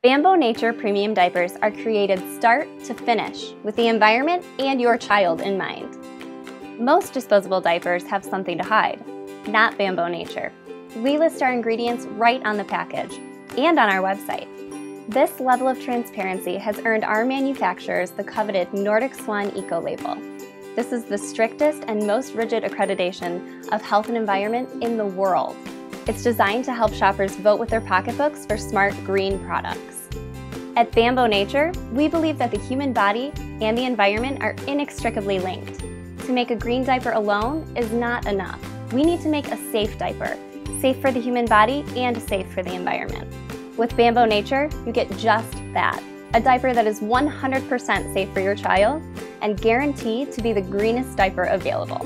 Bambo Nature premium diapers are created start to finish with the environment and your child in mind. Most disposable diapers have something to hide, not Bambo Nature. We list our ingredients right on the package and on our website. This level of transparency has earned our manufacturers the coveted Nordic Swan Eco label. This is the strictest and most rigid accreditation of health and environment in the world. It's designed to help shoppers vote with their pocketbooks for smart green products. At Bambo Nature, we believe that the human body and the environment are inextricably linked. To make a green diaper alone is not enough. We need to make a safe diaper, safe for the human body and safe for the environment. With Bambo Nature, you get just that, a diaper that is 100% safe for your child and guaranteed to be the greenest diaper available.